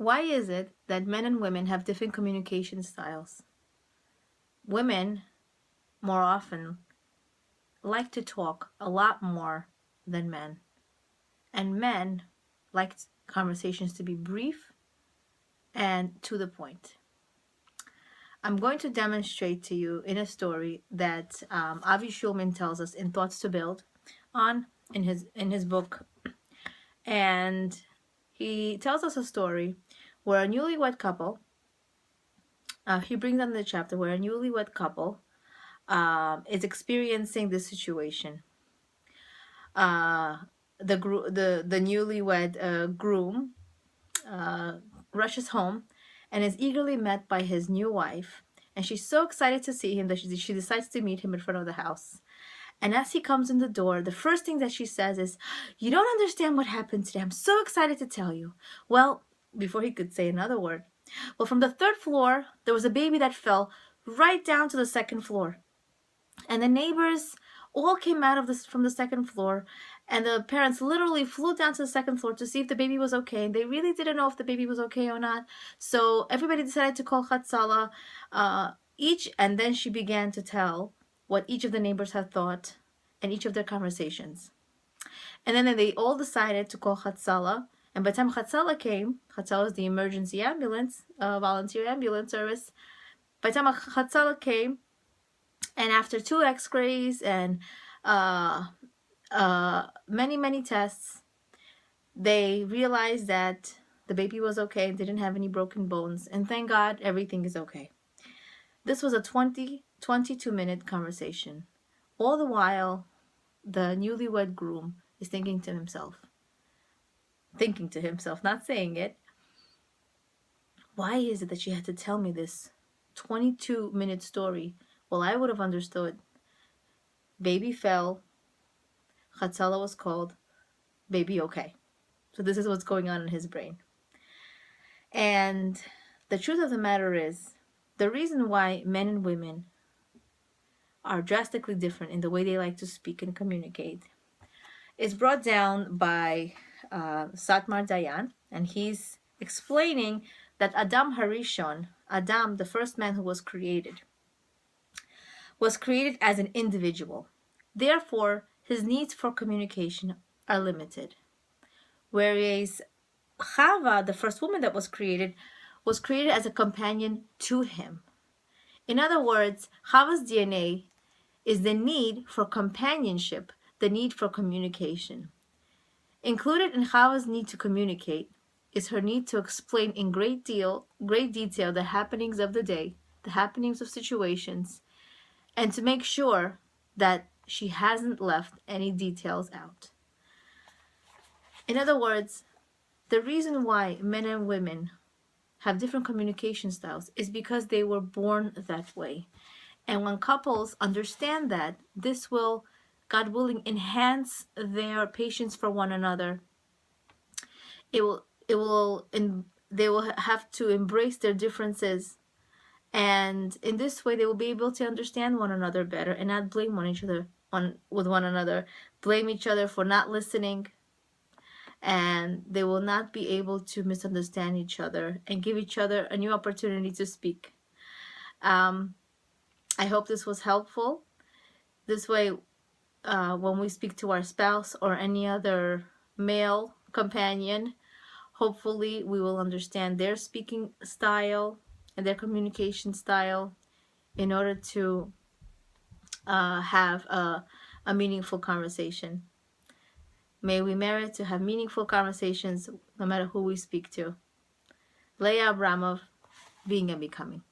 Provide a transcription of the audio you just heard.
Why is it that men and women have different communication styles? Women, more often, like to talk a lot more than men. And men like conversations to be brief and to the point. I'm going to demonstrate to you in a story that Avi Shulman tells us in Thoughts to Build on in his book. And he tells us a story where a newlywed couple, he brings on the chapter where a newlywed couple is experiencing this situation. The newlywed groom rushes home and is eagerly met by his new wife. And she's so excited to see him that she decides to meet him in front of the house. And as he comes in the door, the first thing that she says is, "You don't understand what happened today. I'm so excited to tell you." Well, before he could say another word, well, from the third floor, there was a baby that fell right down to the second floor. And the neighbors all came out of this from the second floor, and the parents literally flew down to the second floor to see if the baby was okay. And they really didn't know if the baby was okay or not. So everybody decided to call Chatzala and then she began to tell what each of the neighbors had thought and each of their conversations. And then they all decided to call Chatzala. And by the time Chatzala came, Chatzala is the emergency ambulance, volunteer ambulance service. By the time Chatzala came, and after 2 x-rays and many tests, they realized that the baby was okay, didn't have any broken bones, and thank God everything is okay. This was a 22-minute conversation. All the while, the newlywed groom is thinking to himself, not saying it, why is it that she had to tell me this 22-minute story? Well, I would have understood. Baby fell, Chatzala was called, baby okay. So this is what's going on in his brain. And the truth of the matter is, the reason why men and women are drastically different in the way they like to speak and communicate is brought down by Satmar Dayan, and he's explaining that Adam Harishon, Adam, the first man who was created as an individual. Therefore, his needs for communication are limited. Whereas Chava, the first woman that was created as a companion to him. In other words, Chava's DNA is the need for companionship, the need for communication. Included in Chava's need to communicate is her need to explain in great detail the happenings of the day, the happenings of situations, and to make sure that she hasn't left any details out. In other words, the reason why men and women have different communication styles is because they were born that way. And when couples understand that, this will, God willing, enhance their patience for one another. They will have to embrace their differences. And in this way, they will be able to understand one another better and not blame one another, blame each other for not listening. And they will not be able to misunderstand each other and give each other a new opportunity to speak. I hope this was helpful. This way, when we speak to our spouse or any other male companion, hopefully we will understand their speaking style and their communication style in order to have a meaningful conversation. May we merit to have meaningful conversations no matter who we speak to. Leah Abramov, Being and Becoming.